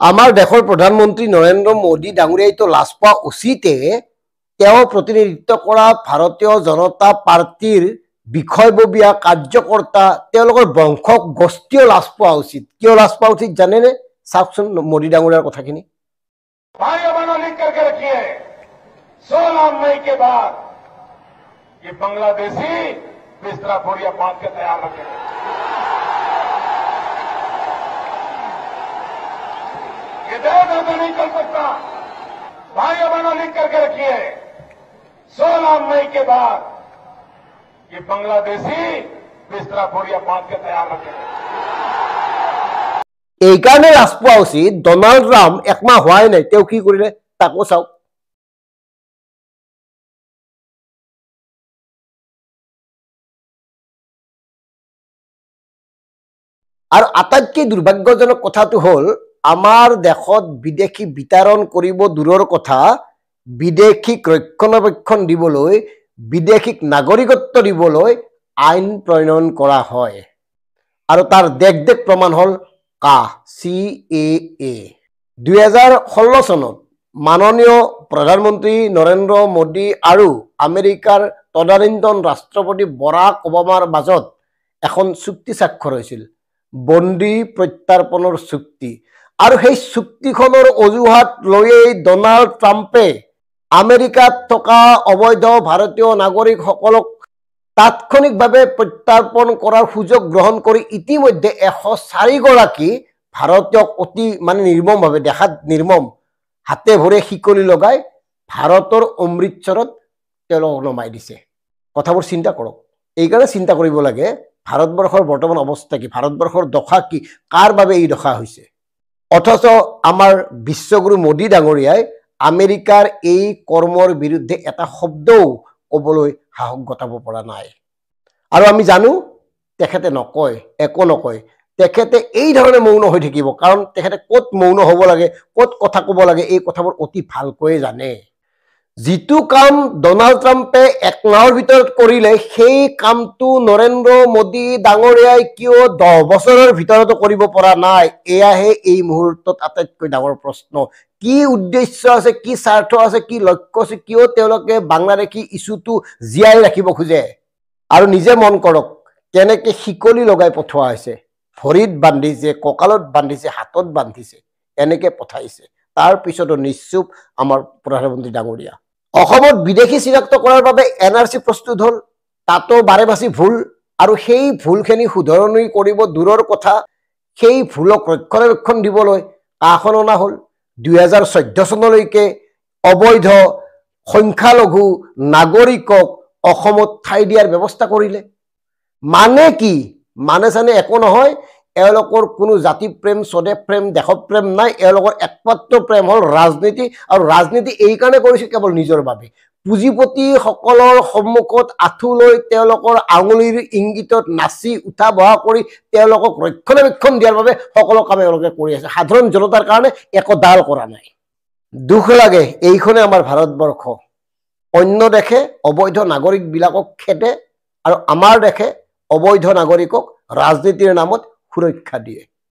আমাৰ দেশৰ প্ৰধানমন্ত্ৰী নৰেন্দ্ৰ মোদী ডাঙৰীয়াই তো লাজ পোৱা উচিতে তেওঁ প্ৰতিনিধিত্ব কৰা ভাৰতীয় জনতা পাৰ্টিৰ বিষয়ববীয়া কাৰ্যকৰ্তা তেওঁলোকৰ বংশক গোষ্ঠীয় লাজ পোৱা উচিত। কিয় লাজ পোৱা উচিত জানেনে? চাওকচোন মোদী ডাঙৰীয়াৰ কথাখিনি। भाइयों बहनों लिख करके रखिए 16 मई के बाद ये बांग्लादेशी बिस्तरा बोरिया बांध के तैयार रखेंगे। ये देश ऐसे नहीं चल सकता। भाइयों बहनों लिख करके रखिए 16 मई के बाद ये बांग्लादेशी बिस्तरा बोरिया बांध के तैयार रखेंगे। এইকাৰণে লাজ পোৱা উচিত ডনাল্ড ট্ৰাম্প একমাহ হোৱাই নাই তেওঁ কি কৰিলে তাকো চাওক। আৰু আটাইতকৈ দুৰ্ভাগ্যজনক কথাটো হ'ল আমাৰ দেশত বিদেশী বিতৰণ কৰিব দূৰৰ কথা, বিদেশীক ৰক্ষণাবেক্ষণ দিবলৈ, বিদেশীক নাগৰিকত্ব দিবলৈ আইন প্ৰণয়ন কৰা হয়। আৰু তাৰ দেখ প্ৰমাণ হ'ল CAA। 2016 চনত মাননীয় প্ৰধানমন্ত্ৰী নৰেন্দ্ৰ মোদী আৰু আমেৰিকাৰ তদানীন্তন ৰাষ্ট্ৰপতি বৰাক ওবামাৰ মাজত এখন চুক্তি স্বাক্ষৰ হৈছিল, বন্দী প্ৰত্যাৰ্পণৰ চুক্তি। আৰু সেই চুক্তিখনৰ অজুহাত লৈয়েই ডনাল্ড ট্ৰাম্পে আমেৰিকাত থকা অবৈধ ভাৰতীয় নাগৰিকসকলক তাৎক্ষণিকভাৱে প্ৰত্যাৰ্পণ কৰাৰ সুযোগ গ্ৰহণ কৰি ইতিমধ্যে 104 গৰাকী ভাৰতীয়ক অতি নিৰ্মমভাৱে, দেখাত নিৰ্মম, হাতে ভৰে শিকলি লগাই ভাৰতৰ অমৃতসৰত তেওঁলোকক নমাই দিছে। কথাবোৰ চিন্তা কৰক। এইকাৰণে চিন্তা কৰিব লাগে ভাৰতবৰ্ষৰ বৰ্তমান অৱস্থা কি, ভাৰতবৰ্ষৰ দশা কি, কাৰ বাবে এই দশা হৈছে। অথচ আমাৰ বিশ্বগুৰু মোদী ডাঙৰীয়াই আমেৰিকাৰ এই কৰ্মৰ বিৰুদ্ধে এটা শব্দও ক'বলৈ সাহস গতাব পৰা নাই। আৰু আমি জানো তেখেতে নকয়, একো নকয়, তেখেতে এই ধৰণে মৌন হৈ থাকিব, কাৰণ তেখেতে ক'ত মৌন হ'ব লাগে, ক'ত কথা ক'ব লাগে এই কথাবোৰ অতি ভালকৈ জানে। যিটো কাম ডনাল্ড ট্ৰাম্পে এক মাহৰ ভিতৰত কৰিলে সেই কামটো নৰেন্দ্ৰ মোদী ডাঙৰীয়াই কিয় 10 বছৰৰ ভিতৰতো কৰিব পৰা নাই, এয়াহে এই মুহূৰ্তত আটাইতকৈ ডাঙৰ প্ৰশ্ন। কি উদ্দেশ্য আছে, কি স্বাৰ্থ আছে, কি লক্ষ্য আছে, কিয় তেওঁলোকে বাংলাদেশী ইছ্যুটো জীয়াই ৰাখিব খোজে। আৰু নিজে মন কৰক কেনেকে শিকলি লগাই পঠোৱা হৈছে, ভৰিত বান্ধিছে, কঁকালত বান্ধিছে, হাতত বান্ধিছে, এনেকে পঠাইছে। তাৰ পিছতো নিশ্চুপ আমাৰ প্ৰধানমন্ত্ৰী ডাঙৰীয়া। অসমত বিদেশী চিনাক্ত কৰাৰ বাবে NRC প্ৰস্তুত হ'ল, তাতো বাৰে বাছি ভুল, আৰু সেই ভুলখিনি শুধৰণি কৰিব দূৰৰ কথা, সেই ভুলক ৰক্ষণাবেক্ষণ দিবলৈ কাখন অনা হ'ল। 2014 চনলৈকে অবৈধ সংখ্যালঘু নাগৰিকক অসমত ঠাই দিয়াৰ ব্যৱস্থা কৰিলে। মানে কি? মানে চানে একো নহয়, এওঁলোকৰ কোনো জাতি প্ৰেম, স্বদেশ প্ৰেম, দেশপ্ৰেম নাই, এওঁলোকৰ একমাত্ৰ প্ৰেম হ'ল ৰাজনীতি। আৰু ৰাজনীতি এইকাৰণে কৰিছে কেৱল নিজৰ বাবে। পুঁজিপতিসকলৰ সন্মুখত আঁঠু লৈ তেওঁলোকৰ আঙুলিৰ ইংগিতত নাচি উঠা বহা কৰি তেওঁলোকক ৰক্ষণাবেক্ষণ দিয়াৰ বাবে সকলো কাম এওঁলোকে কৰি আছে। সাধাৰণ জনতাৰ কাৰণে একোডাল কৰা নাই। দুখ লাগে এইখনে আমাৰ ভাৰতবৰ্ষ। অন্য দেশে অবৈধ নাগৰিকবিলাকক খেদে আৰু আমাৰ দেশে অবৈধ নাগৰিকক ৰাজনীতিৰ নামত সুৰক্ষা দিয়ে।